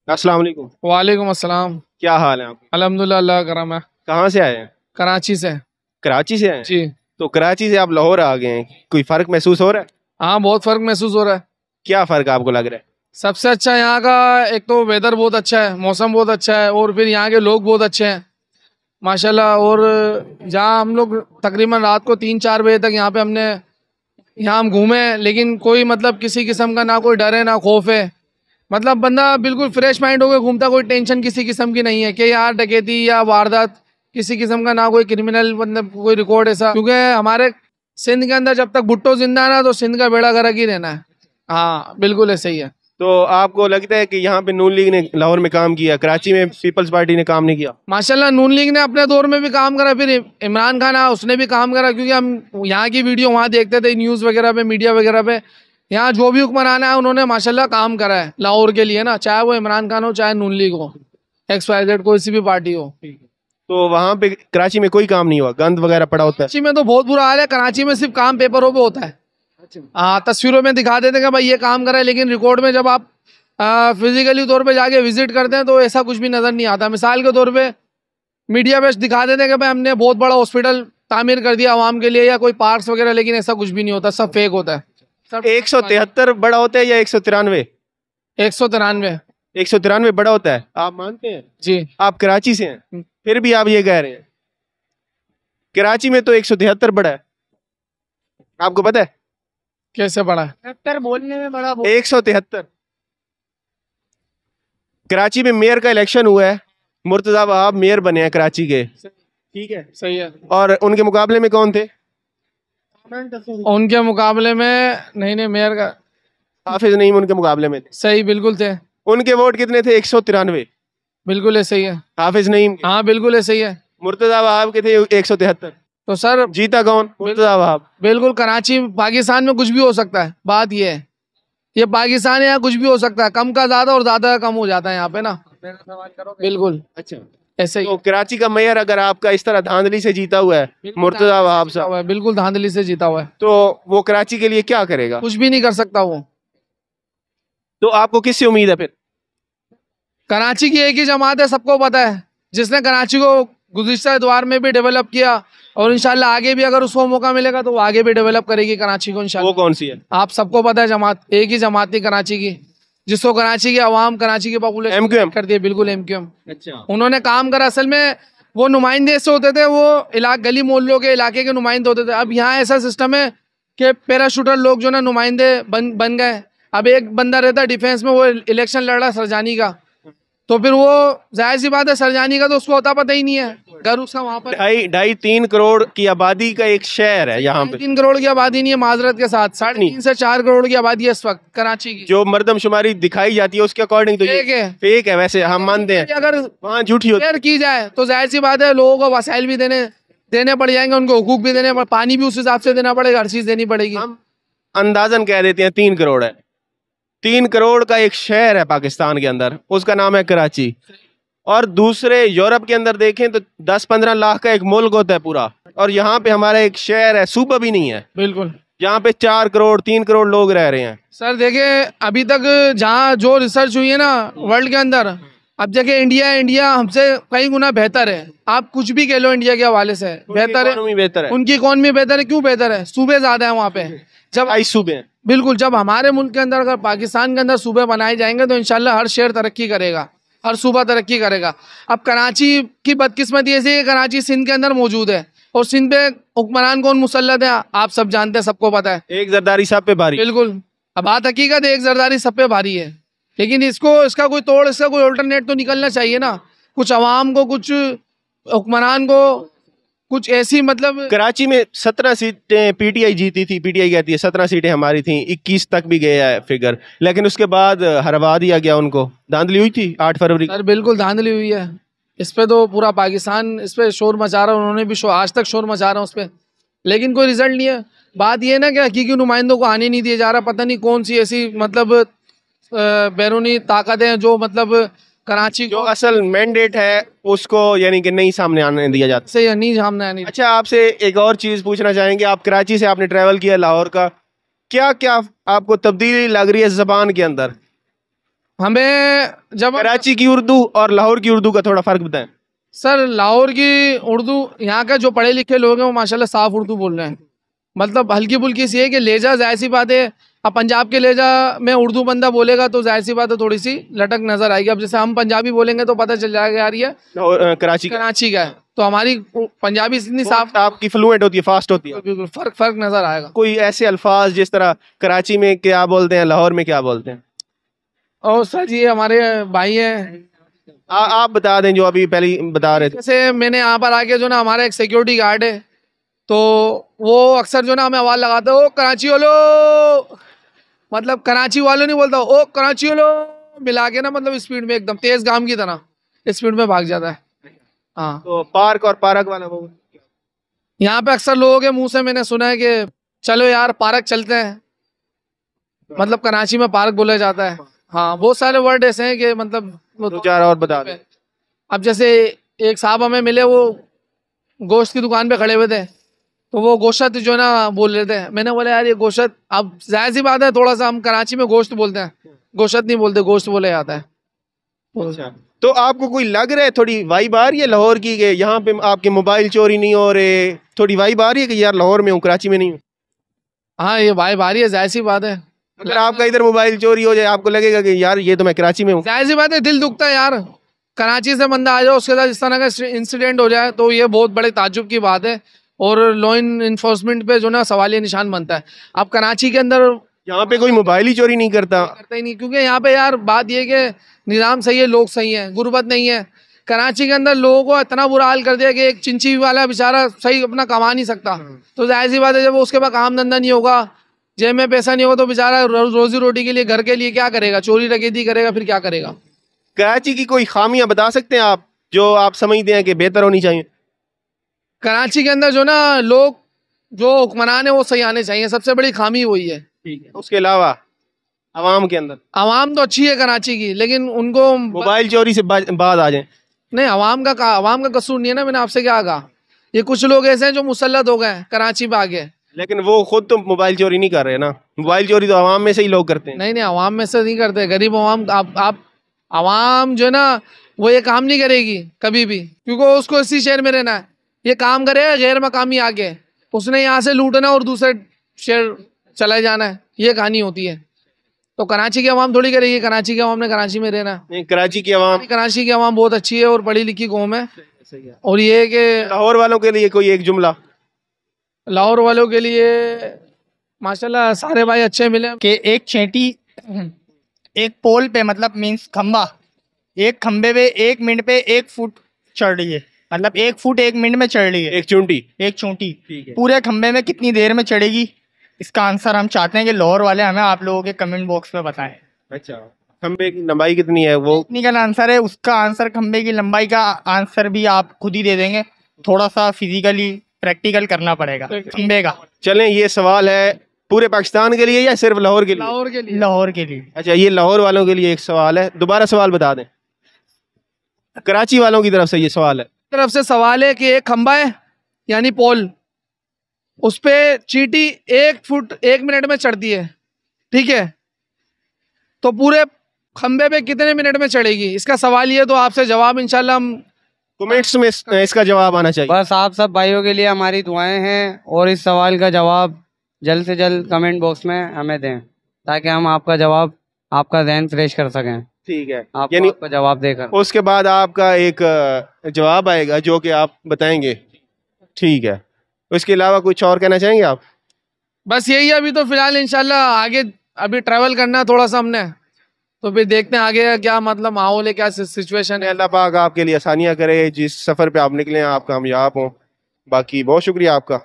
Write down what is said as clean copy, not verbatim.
अस्सलाम वालेकुम। वालेकुम अस्सलाम। क्या हाल है आपके? अल्हम्दुलिल्लाह, अल्लाह का करम है। कहाँ से आए हैं? कराची से। कराची से आए हैं? जी तो कराची से आप लाहौर आ गए हैं, कोई फर्क महसूस हो रहा है? हाँ, बहुत फ़र्क महसूस हो रहा है। क्या फर्क आपको लग रहा है? सबसे अच्छा यहाँ का एक तो वेदर बहुत अच्छा है, मौसम बहुत अच्छा है, और फिर यहाँ के लोग बहुत अच्छे हैं माशाल्लाह। और जहाँ हम लोग तकरीबन रात को 3-4 बजे तक यहाँ पे यहाँ हम घूमे, लेकिन कोई मतलब किसी किस्म का ना कोई डर है ना खौफ है। मतलब बंदा बिल्कुल फ्रेश माइंड होकर घूमता, कोई टेंशन किसी किस्म की नहीं है कि यार डकैती या वारदात किसी किस्म का, ना कोई क्रिमिनल मतलब कोई रिकॉर्ड ऐसा। क्योंकि हमारे सिंध के अंदर जब तक भुट्टो जिंदा है ना, तो सिंध का बेड़ा गर्क ही रहना है। हाँ बिल्कुल ऐसे ही है। तो आपको लगता है कि यहाँ पे नून लीग ने लाहौर में काम किया, कराची में पीपल्स पार्टी ने काम नहीं किया? माशाल्लाह नून लीग ने अपने दौर में भी काम करा, फिर इमरान खान आया उसने भी काम करा, क्योंकि हम यहाँ की वीडियो वहाँ देखते थे न्यूज़ वगैरह पे, मीडिया वगैरह पे। यहाँ जो भी हुक्मरान है उन्होंने माशाल्लाह काम करा है लाहौर के लिए ना, चाहे वो इमरान खान हो चाहे नून लीग हो, XYZ कोई सी भी पार्टी हो। तो वहाँ पे कराची में कोई काम नहीं हुआ, गंद वगैरह पड़ा होता है? कराची में तो बहुत बुरा हाल है। कराची में सिर्फ काम पेपरों पे होता है। हाँ, तस्वीरों में दिखा देते हैं कि भाई ये काम करा है, लेकिन रिकॉर्ड में जब आप फिजिकली तौर पे जाके विजिट करते हैं तो ऐसा कुछ भी नजर नहीं आता। मिसाल के तौर पे मीडिया पे दिखा देते हैं कि भाई हमने बहुत बड़ा हॉस्पिटल तामीर कर दिया आवाम के लिए या कोई पार्क्स वगैरह, लेकिन ऐसा कुछ भी नहीं होता, सब फेक होता है। सब 173 बड़ा होता है या 193? 193। 193 बड़ा होता है, आप मानते हैं? जी। आप कराची से हैं, फिर भी आप ये कह रहे हैं? कराची में तो 173 बड़ा है, आपको पता है? कैसे बड़ा है? बोलने में बड़ा 173। कराची में मेयर का इलेक्शन हुआ है, मुर्तजा वहाब मेयर बने हैं कराची के, ठीक है? सही है। और उनके मुकाबले में कौन थे? उनके मुकाबले में नहीं मेयर का। हाफिज नईम उनके मुकाबले में थे। सही, बिल्कुल थे। उनके वोट कितने थे? 193। बिल्कुल ऐसे ही है। हाफिज नईम के। हाँ बिल्कुल ऐसे ही है। मुर्तजा वहाब के थे 173। तो सर जीता कौन? मुर्तजा वहाब। बिल्कुल, कराची पाकिस्तान में कुछ भी हो सकता है, बात ये है। ये पाकिस्तान है, यहाँ कुछ भी हो सकता है, कम का ज्यादा और ज्यादा का कम हो जाता है यहाँ पे ना। बिल्कुल अच्छा, ऐसे ही। तो कराची का मेयर अगर आपका इस तरह धांधली से जीता हुआ है, मुर्तजा वहाब साहब, बिल्कुल धांधली से जीता हुआ है, तो वो कराची के लिए क्या करेगा? कुछ भी नहीं कर सकता वो। तो आपको किससे उम्मीद है फिर? कराची की एक ही जमात है, सबको पता है, जिसने कराची को गुज़िश्ता द्वार में भी डेवलप किया, और इंशाल्लाह आगे भी अगर उसको मौका मिलेगा तो वो आगे भी डेवलप करेगी कराची को वो इंशाल्लाह। कौन सी है? आप सबको पता है, जमात एक ही जमात थी कराची की, जिसको कराची की आवाम, कराची की पॉपुलेशन MQM कर दिया। बिल्कुल MQM। अच्छा, उन्होंने काम करा। असल में वो नुमाइंदे ऐसे होते थे, वो गली मोहल्लों के इलाके के नुमाइंदे होते थे। अब यहाँ ऐसा सिस्टम है कि पैराशूटर लोग जो ना नुमाइंदे बन गए। अब एक बंदा रहता है डिफेंस में, वो इलेक्शन लड़ रहा सरजानी का, तो फिर वो जाहिर सी बात है सरजानी का तो उसको होता पता ही नहीं है, घर उसका वहाँ पर। 2.5-3 करोड़ की आबादी का एक शहर है यहाँ पे। 3 करोड़ की आबादी नहीं है, माजरत के साथ 3.5 से 4 करोड़ की आबादी है इस वक्त कराची की। जो मर्दमशुमारी दिखाई जाती है उसके अकॉर्डिंग तो फेक है। फेक है, वैसे हम मानते हैं। अगर वहाँ झूठी होती है। केयर की जाए तो जाहिर सी बात है लोगों को वसाइल भी देने पड़ जाएंगे, उनको हुकूक भी देने पानी भी उस हिसाब से देना पड़ेगा, हर चीज देनी पड़ेगी। हम अंदाजन कह देते हैं 3 करोड़ है। 3 करोड़ का एक शहर है पाकिस्तान के अंदर, उसका नाम है कराची। और दूसरे यूरोप के अंदर देखें तो 10-15 लाख का एक मुल्क होता है पूरा, और यहाँ पे हमारा एक शहर है, सूबा भी नहीं है। बिल्कुल। यहाँ पे 4 करोड़ 3 करोड़ लोग रह रहे हैं। सर देखिए, अभी तक जहाँ जो रिसर्च हुई है ना वर्ल्ड के अंदर, अब देखिए इंडिया हमसे कई गुना बेहतर है। आप कुछ भी कह लो, इंडिया के हवाले से बेहतर है। बेहतर है उनकी इकॉनमी बेहतर है। क्यों बेहतर है? सूबे ज्यादा है वहाँ पे। जब 22 सूबे हैं। बिल्कुल, जब हमारे मुल्क के अंदर, अगर पाकिस्तान के अंदर सूबे बनाए जाएंगे तो इंशाल्लाह हर शहर तरक्की करेगा, हर सूबा तरक्की करेगा। अब कराची की बदकिस्मती ऐसी है, कराची सिंध के अंदर मौजूद है, और सिंध पे हुक्मरान कौन मुसल्लत है आप सब जानते हैं, सबको पता है। एक जरदारी साहब पे भारी। बिल्कुल। अब बात हकीकत है, एक जरदारी सब पे भारी है, लेकिन इसका कोई तोड़, इसका कोई अल्टरनेट तो निकलना चाहिए ना। कुछ अवाम को, कुछ हुक्मरान को, कुछ ऐसी मतलब। कराची में 17 सीटें पीटीआई जीती थी, पीटीआई कहती है 17 सीटें हमारी थी, 21 तक भी गया है फिगर, लेकिन उसके बाद हरवा दिया गया उनको। धांधली हुई थी 8 फरवरी। सर बिल्कुल धांधली हुई है। इस पे तो पूरा पाकिस्तान इस पे शोर मचा रहा है, उन्होंने भी आज तक शोर मचा रहा है उस पर, लेकिन कोई रिजल्ट नहीं है। बात ये ना कि हकीकी नुमाइंदों को आने नहीं दिया जा रहा। पता नहीं कौन सी ऐसी मतलब बैरूनी ताकतें जो मतलब कराची जो को असल मैंडेट है उसको यानी कि नहीं सामने आने दिया जाता। से या नहीं सामने आने। अच्छा, आपसे एक और चीज़ पूछना चाहेंगे। आप कराची से आपने ट्रैवल किया लाहौर का, क्या क्या आपको तब्दीली लग रही है ज़बान के अंदर? हमें जब कराची की उर्दू और लाहौर की उर्दू का थोड़ा फर्क बताएं। सर लाहौर की उर्दू, यहाँ के जो पढ़े लिखे लोग हैं वो माशाल्लाह साफ उर्दू बोल रहे हैं। मतलब हल्की फुल्की सी है कि लहजा जाहिर सी बात है, अब पंजाब के लहजा में उर्दू बंदा बोलेगा तो जाहिर सी बात है थोड़ी सी लटक नजर आएगी। अब जैसे हम पंजाबी बोलेंगे तो पता चल जाएगा यार ये कराची का कराची का है, तो हमारी पंजाबी इतनी साफ आपकी फ्लुएंट होती है, फास्ट होती है। बिल्कुल फर्क नजर आएगा। कोई ऐसे अल्फाज जिस तरह कराची में क्या बोलते हैं, लाहौर में क्या बोलते हैं? और सर जी हमारे भाई हैं, आप बता दें जो अभी पहले ही बता रहे थे। जैसे मैंने यहाँ पर आके जो ना हमारा एक सिक्योरिटी गार्ड है, तो वो अक्सर जो ना हमें आवाज़ लगाता है, ओ कराची वालों, मतलब कराची वालों नहीं बोलता, ओ कराची वालों मिला के ना, मतलब स्पीड में एकदम तेज गाम की तरह स्पीड में भाग जाता है। हाँ, तो पार्क और पार्क वाला वो यहाँ पे अक्सर लोगों के मुंह से मैंने सुना है कि चलो यार पार्क चलते हैं, मतलब कराची में पार्क बोला जाता है। हाँ, बहुत सारे वर्ड ऐसे हैं कि मतलब दो चार और बता दें। अब जैसे एक साहब हमें मिले, वो गोश्त की दुकान पे खड़े हुए थे, तो वो गोश्त जो है ना बोल रहे थे। मैंने बोला यार ये गोश्त, अब जाहिर सी बात है थोड़ा सा हम कराची में गोश्त बोलते हैं, गोश्त नहीं बोलते, गोश्त बोले जाता है। अच्छा, तो आपको कोई लग रहा है थोड़ी वाइब आ रही है लाहौर की, कि यहाँ पे आपके मोबाइल चोरी नहीं हो रहे, थोड़ी वाइब आ रही है कि यार लाहौर में हूँ कराची में नहीं हूँ? हाँ, ये भाई भारी है, जाहिर सी बात है। अगर आपका इधर मोबाइल चोरी हो जाए आपको लगेगा कि यार ये तो मैं कराची में हूँ। जाहिर सी बात है, दिल दुखता है यार। कराची से बंदा आ जाए उसके साथ इस तरह का इंसिडेंट हो जाए तो ये बहुत बड़े ताज्जुब की बात है, और लॉ इन्फोर्समेंट पे जो ना सवालिया निशान बनता है। अब कराची के अंदर यहाँ पे कोई मोबाइल ही चोरी नहीं करता। करता ही नहीं, क्योंकि यहाँ पे यार बात ये कि निज़ाम सही है, लोग सही हैं, गुर्बत नहीं है। कराची के अंदर लोगों को इतना बुरा हाल कर दिया कि एक चिंची वाला बेचारा सही अपना कमा नहीं सकता, तो जाहिर सी बात है जब उसके पास काम धंधा नहीं होगा, जेब में पैसा नहीं होगा, तो बेचारा रोजी रोटी के लिए, घर के लिए क्या करेगा? चोरी डकैती करेगा, फिर क्या करेगा? कराची की कोई खामियां बता सकते हैं आप जो आप समझते हैं कि बेहतर होनी चाहिए? कराची के अंदर जो ना लोग, जो हुक्मरान है वो सही आने चाहिए, सबसे बड़ी खामी वही है। ठीक है, उसके अलावा आवाम के अंदर आवाम तो अच्छी है कराची की, लेकिन उनको मोबाइल चोरी से बाद आ जाए। नहीं, आवाम का कसूर नहीं है ना, मैंने आपसे क्या कहा, ये कुछ लोग ऐसे हैं जो मुसल्लत हो गए हैं कराची पे आके। लेकिन वो खुद तो मोबाइल चोरी नहीं कर रहे ना, मोबाइल चोरी तो आवाम में से ही लोग करते हैं। नहीं, आवाम में से नहीं करते, गरीब आवाम। आप आवाम जो है ना वो ये काम नहीं करेगी कभी भी, क्योंकि उसको इसी शहर में रहना है। ये काम करेगा गैर मकामी आके, उसने यहाँ से लूटना और दूसरे शहर चला जाना है, ये कहानी होती है। तो कराची की आवाम थोड़ी करेगी, कराची की आवाम ने कराची में रहना है। नहीं, कराची की आवाम बहुत अच्छी है और पढ़ी लिखी कौम है। और ये है कि लाहौर वालों के लिए कोई एक जुमला? लाहौर वालों के लिए माशाल्लाह सारे भाई अच्छे मिले कि एक चेंटी एक पोल पे, मतलब मीन्स खंबा, एक खंबे पे 1 मिनट पे 1 फुट चढ़ रही है, मतलब 1 फुट 1 मिनट में चढ़ रही है। एक चूंटी पूरे खंबे में कितनी देर में चढ़ेगी? इसका आंसर हम चाहते हैं कि लाहौर वाले हमें आप लोगों के कमेंट बॉक्स में बताएं। अच्छा, खंबे की लंबाई कितनी है? वो टेक्निकल आंसर है, उसका आंसर खंबे की लंबाई का आंसर भी आप खुद ही दे देंगे, थोड़ा सा फिजिकली प्रैक्टिकल करना पड़ेगा खंबे का। चलें, ये सवाल है पूरे पाकिस्तान के लिए या सिर्फ लाहौर के लिए? लाहौर के लिए। अच्छा, ये लाहौर वालों के लिए एक सवाल है, दोबारा सवाल बता दें। कराची वालों की तरफ से ये सवाल है। तरफ से सवाल है कि एक खंबा है यानी पोल, उस पे चींटी 1 फुट 1 मिनट में चढ़ती है, ठीक है, तो पूरे खंबे पे कितने मिनट में चढ़ेगी? इसका सवाल ये, तो आपसे जवाब इंशाल्लाह हम कमेंट्स में इसका जवाब आना चाहिए। बस आप सब भाइयों के लिए हमारी दुआएं हैं, और इस सवाल का जवाब जल्द से जल्द कमेंट बॉक्स में हमें दें, ताकि हम आपका जवाब, आपका ज़हन फ्रेश कर सकें। ठीक है, आपको यानी आपका जवाब देकर उसके बाद आपका एक जवाब आएगा जो कि आप बताएंगे। ठीक है, उसके अलावा कुछ और कहना चाहेंगे आप? बस यही है अभी तो फिलहाल, इंशाल्लाह आगे अभी ट्रैवल करना है थोड़ा सा हमने, तो फिर देखते हैं आगे क्या मतलब माहौल है, क्या सिचुएशन है। अल्लाह पाक आपके लिए आसानियाँ करे, जिस सफ़र पे आप निकले हैं आप कामयाब हों। बाकी बहुत शुक्रिया आपका।